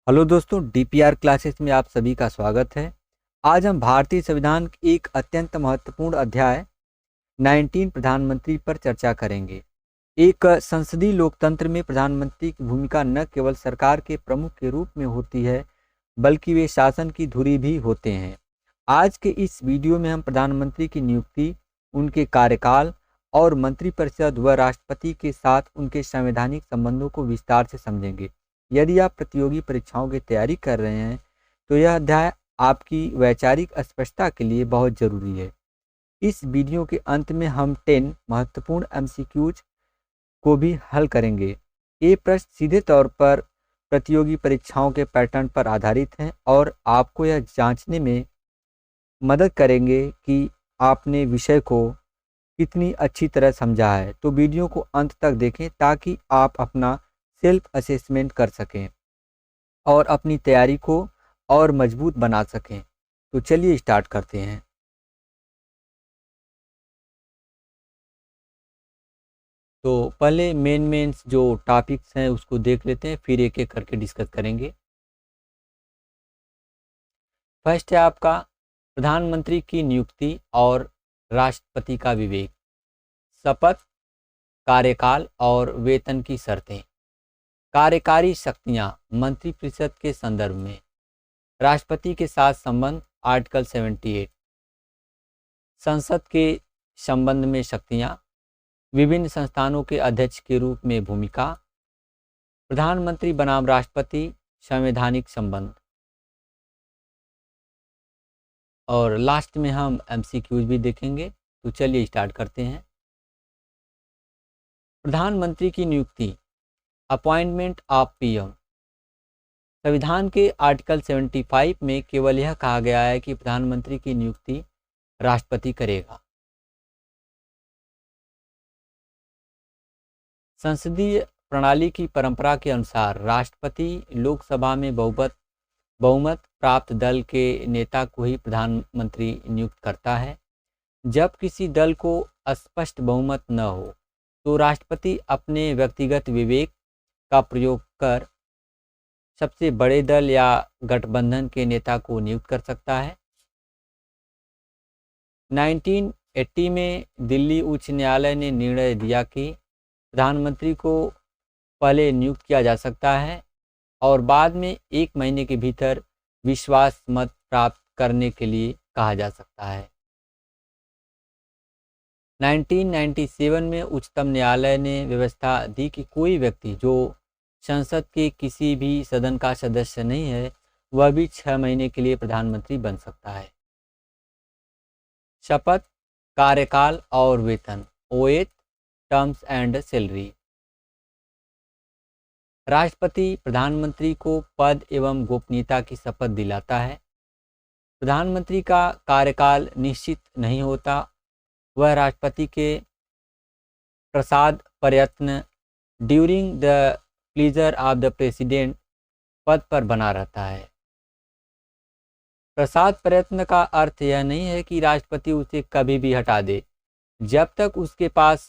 Hello दोस्तों, DPR classes में आप सभी का स्वागत है। आज हम भारतीय संविधान के एक अत्यंत महत्वपूर्ण अध्याय 19 प्रधानमंत्री पर चर्चा करेंगे। एक संसदीय लोकतंत्र में प्रधानमंत्री की भूमिका न केवल सरकार के प्रमुख के रूप में होती है, बल्कि वे शासन की धुरी भी होते हैं। आज के इस वीडियो में हम प्रधानमंत्री की नियुक्ति, उनके कार्यकाल और मंत्रिपरिषद व राष्ट्रपति के साथ उनके संवैधानिक संबंधों को विस्तार से समझेंगे। यदि आप प्रतियोगी परीक्षाओं की तैयारी कर रहे हैं तो यह अध्याय आपकी वैचारिक स्पष्टता के लिए बहुत जरूरी है। इस वीडियो के अंत में हम 10 महत्वपूर्ण एमसीक्यूज को भी हल करेंगे। ये प्रश्न सीधे तौर पर प्रतियोगी परीक्षाओं के पैटर्न पर आधारित हैं और आपको यह जांचने में मदद करेंगे कि आपने विषय को कितनी अच्छी तरह समझा है। तो वीडियो को अंत तक देखें ताकि आप अपना सेल्फ असेसमेंट कर सकें और अपनी तैयारी को और मजबूत बना सकें। तो चलिए स्टार्ट करते हैं। तो पहले मेन जो टॉपिक्स हैं उसको देख लेते हैं, फिर एक एक करके डिस्कस करेंगे। फर्स्ट है आपका प्रधानमंत्री की नियुक्ति और राष्ट्रपति का विवेक, शपथ, कार्यकाल और वेतन की शर्तें। कार्यकारी शक्तियां मंत्रिपरिषद के संदर्भ में, राष्ट्रपति के साथ संबंध आर्टिकल 78, संसद के संबंध में शक्तियां, विभिन्न संस्थानों के अध्यक्ष के रूप में भूमिका, प्रधानमंत्री बनाम राष्ट्रपति संवैधानिक संबंध। और लास्ट में हम एमसीक्यूज भी देखेंगे। तो चलिए स्टार्ट करते हैं। प्रधानमंत्री की नियुक्ति, अपॉइंटमेंट ऑफ पीएम। संविधान के आर्टिकल 75 में केवल यह कहा गया है कि प्रधानमंत्री की नियुक्ति राष्ट्रपति करेगा। संसदीय प्रणाली की परंपरा के अनुसार राष्ट्रपति लोकसभा में बहुमत प्राप्त दल के नेता को ही प्रधानमंत्री नियुक्त करता है। जब किसी दल को स्पष्ट बहुमत न हो तो राष्ट्रपति अपने व्यक्तिगत विवेक का प्रयोग कर सबसे बड़े दल या गठबंधन के नेता को नियुक्त कर सकता है। 1980 में दिल्ली उच्च न्यायालय ने निर्णय दिया कि प्रधानमंत्री को पहले नियुक्त किया जा सकता है और बाद में 1 महीने के भीतर विश्वास मत प्राप्त करने के लिए कहा जा सकता है। 1997 में उच्चतम न्यायालय ने व्यवस्था दी कि कोई व्यक्ति जो संसद के किसी भी सदन का सदस्य नहीं है वह भी 6 महीने के लिए प्रधानमंत्री बन सकता है। शपथ, कार्यकाल और वेतन, ओएथ, टर्म्स एंड सैलरी। राष्ट्रपति प्रधानमंत्री को पद एवं गोपनीयता की शपथ दिलाता है। प्रधानमंत्री का कार्यकाल निश्चित नहीं होता, वह राष्ट्रपति के प्रसाद प्रयत्न during the pleaser of the president पद पर बना रहता है। प्रसाद प्रयत्न का अर्थ यह नहीं है कि राष्ट्रपति उसे कभी भी हटा दे। जब तक उसके पास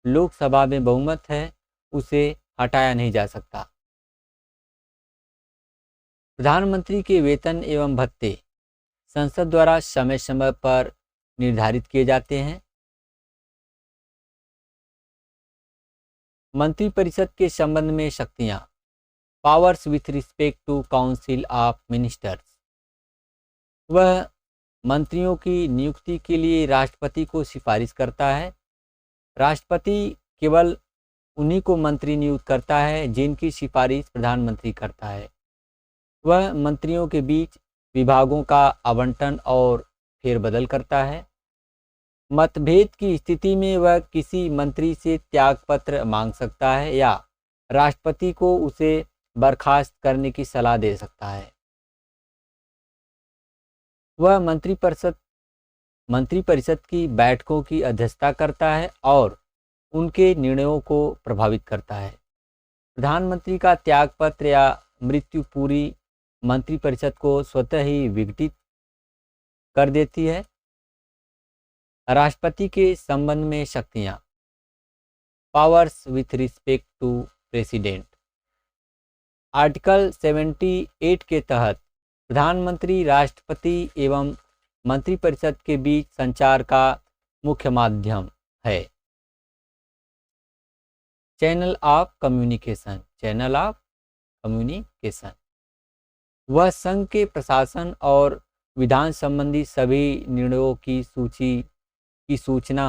लोकसभा में बहुमत है उसे हटाया नहीं जा सकता। प्रधानमंत्री के वेतन एवं भत्ते संसद द्वारा समय समय पर निर्धारित किए जाते हैं। मंत्रिपरिषद के संबंध में शक्तियां, powers with respect to council of ministers. वह मंत्रियों की नियुक्ति के लिए राष्ट्रपति को सिफारिश करता है। राष्ट्रपति केवल उन्हीं को मंत्री नियुक्त करता है जिनकी सिफारिश प्रधानमंत्री करता है। वह मंत्रियों के बीच विभागों का आवंटन और फेरबदल करता है। मतभेद की स्थिति में वह किसी मंत्री से त्यागपत्र मांग सकता है या राष्ट्रपति को उसे बर्खास्त करने की सलाह दे सकता है। वह मंत्रिपरिषद की बैठकों की अध्यक्षता करता है और उनके निर्णयों को प्रभावित करता है। प्रधानमंत्री का त्यागपत्र या मृत्यु पूरी मंत्रिपरिषद को स्वतः ही विघटित कर देती है। राष्ट्रपति के संबंध में शक्तियां, powers with respect to president. Article 78 के तहत प्रधानमंत्री राष्ट्रपति एवं मंत्रिपरिषद के बीच संचार का मुख्य माध्यम है। Channel of communication, channel of communication. वह संघ के प्रशासन और विधान संबंधी सभी निर्णयों की सूचना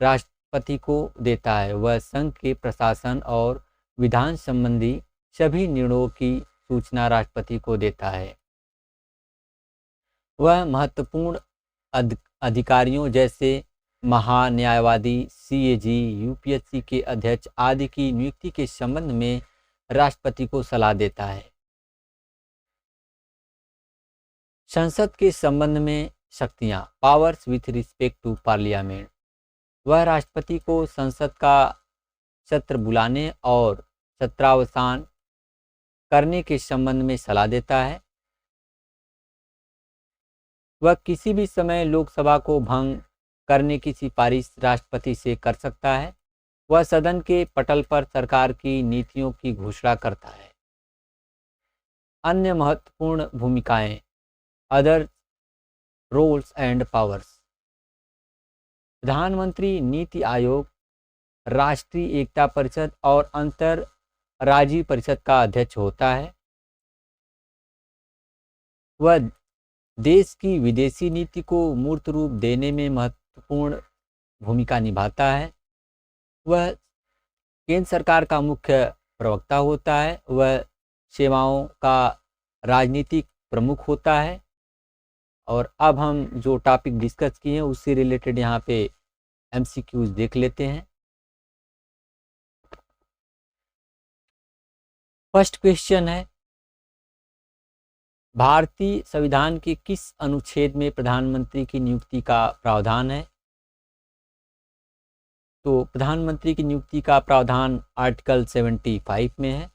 राष्ट्रपति को देता है। वह संघ के प्रशासन और विधान संबंधी सभी निर्णयों की सूचना राष्ट्रपति को देता है। वह महत्वपूर्ण अधिकारियों जैसे महान्यायवादी, सीएजी, यूपीएससी के अध्यक्ष आदि की नियुक्ति के संबंध में राष्ट्रपति को सलाह देता है। संसद के संबंध में शक्तियां, powers with respect to parliament. वह राष्ट्रपति को संसद का सत्र बुलाने और सत्रावसान करने के संबंध में सलाह देता है। वह किसी भी समय लोकसभा को भंग करने की सिफारिश राष्ट्रपति से कर सकता है। वह सदन के पटल पर सरकार की नीतियों की घोषणा करता है। अन्य महत्वपूर्ण भूमिकाएं, अदर रोल्स एंड पावर्स। प्रधानमंत्री नीति आयोग, राष्ट्रीय एकता परिषद और अंतर राज्यीय परिषद का अध्यक्ष होता है। वह देश की विदेशी नीति को मूर्त रूप देने में महत्वपूर्ण भूमिका निभाता है। वह केंद्र सरकार का मुख्य प्रवक्ता होता है। वह सेवाओं का राजनीतिक प्रमुख होता है। और अब हम जो टॉपिक डिस्कस किए हैं उससे रिलेटेड यहाँ पे एमसीक्यूज देख लेते हैं। फर्स्ट क्वेश्चन है, भारतीय संविधान के किस अनुच्छेद में प्रधानमंत्री की नियुक्ति का प्रावधान है? तो प्रधानमंत्री की नियुक्ति का प्रावधान आर्टिकल 75 में है।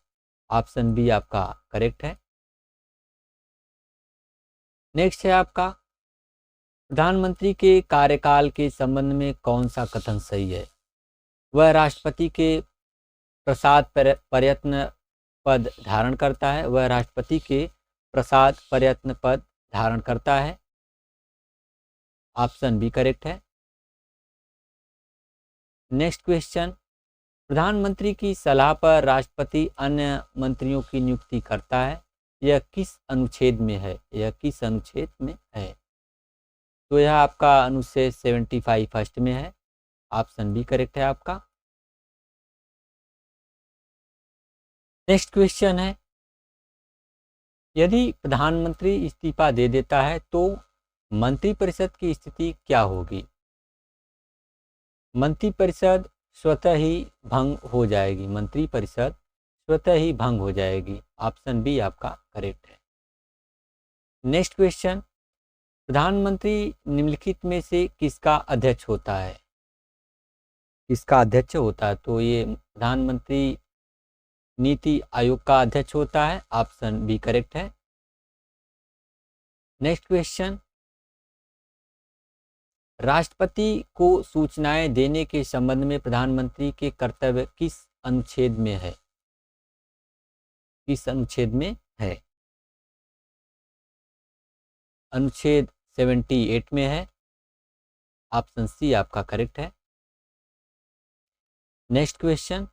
ऑप्शन बी आपका करेक्ट है। नेक्स्ट है आपका, प्रधानमंत्री के कार्यकाल के संबंध में कौन सा कथन सही है? वह राष्ट्रपति के प्रसाद प्रयत्न पद धारण करता है। वह राष्ट्रपति के प्रसाद प्रयत्न पद धारण करता है। ऑप्शन बी करेक्ट है। नेक्स्ट क्वेश्चन, प्रधानमंत्री की सलाह पर राष्ट्रपति अन्य मंत्रियों की नियुक्ति करता है। यह किस अनुच्छेद में है? यह किस अनुच्छेद में है? तो यह आपका अनुच्छेद 75 फर्स्ट में है। ऑप्शन बी करेक्ट है आपका। नेक्स्ट क्वेश्चन है, यदि प्रधानमंत्री इस्तीफा दे देता है तो मंत्रिपरिषद की स्थिति क्या होगी? मंत्रिपरिषद स्वतः ही भंग हो जाएगी। मंत्रिपरिषद स्वतः ही भंग हो जाएगी। ऑप्शन बी आपका करेक्ट है। नेक्स्ट क्वेश्चन, प्रधानमंत्री निम्नलिखित में से किसका अध्यक्ष होता है? किसका अध्यक्ष होता है? तो ये प्रधानमंत्री नीति आयोग का अध्यक्ष होता है। ऑप्शन बी करेक्ट है। नेक्स्ट क्वेश्चन, राष्ट्रपति को सूचनाएं देने के संबंध में प्रधानमंत्री के कर्तव्य किस अनुच्छेद में है? किस अनुच्छेद में है? अनुच्छेद 78 में है। ऑप्शन सी आपका करेक्ट है। नेक्स्ट क्वेश्चन,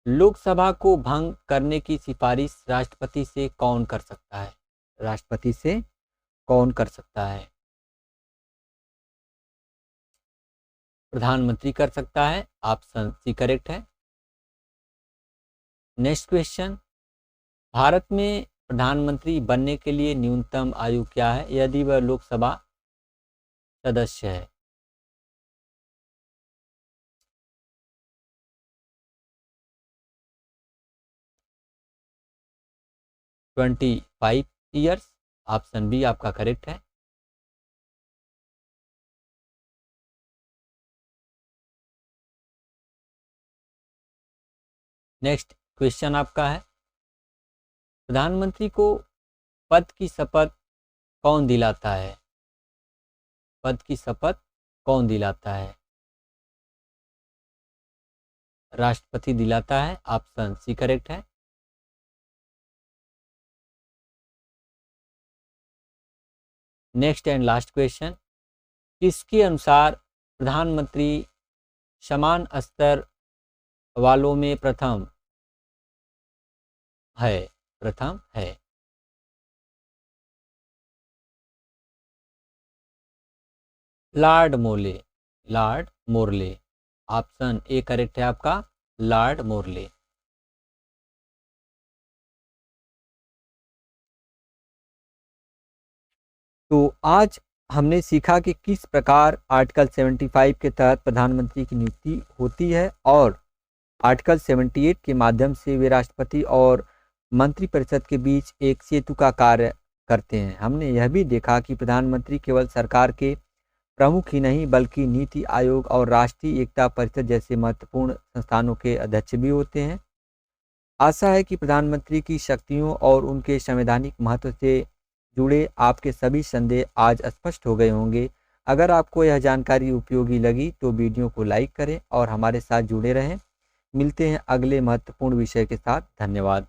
लोकसभा को भंग करने की सिफारिश राष्ट्रपति से कौन कर सकता है? राष्ट्रपति से कौन कर सकता है? प्रधानमंत्री कर सकता है। ऑप्शन सी करेक्ट है। नेक्स्ट क्वेश्चन, भारत में प्रधानमंत्री बनने के लिए न्यूनतम आयु क्या है यदि वह लोकसभा सदस्य है? Twenty 25 years. ऑप्शन बी आपका करेक्ट है। नेक्स्ट क्वेश्चन आपका है, प्रधानमंत्री को पद की शपथ कौन दिलाता है? पद की शपथ कौन दिलाता है? राष्ट्रपति दिलाता है। ऑप्शन सी करेक्ट है। नेक्स्ट एंड लास्ट क्वेश्चन, किसके अनुसार प्रधानमंत्री समान स्तर वालों में प्रथम है? Lord Morley. Option A correct है आपका, लॉर्ड मोरले। तो आज हमने सीखा कि किस प्रकार आर्टिकल 75 के तहत प्रधानमंत्री की नियुक्ति होती है और आर्टिकल 78 के माध्यम से वे राष्ट्रपति और मंत्रिपरिषद के बीच एक सेतु का कार्य करते हैं। हमने यह भी देखा कि प्रधानमंत्री केवल सरकार के प्रमुख ही नहीं बल्कि नीति आयोग और राष्ट्रीय एकता परिषद जैसे महत्वपूर्ण संस्थानों के अध्यक्ष भी होते हैं। आशा है कि प्रधानमंत्री की शक्तियों और उनके संवैधानिक महत्व से जुड़े आपके सभी संदेह आज स्पष्ट हो गए होंगे। अगर आपको यह जानकारी उपयोगी लगी तो वीडियो को लाइक करें और हमारे साथ जुड़े रहें। मिलते हैं अगले महत्वपूर्ण विषय के साथ। धन्यवाद।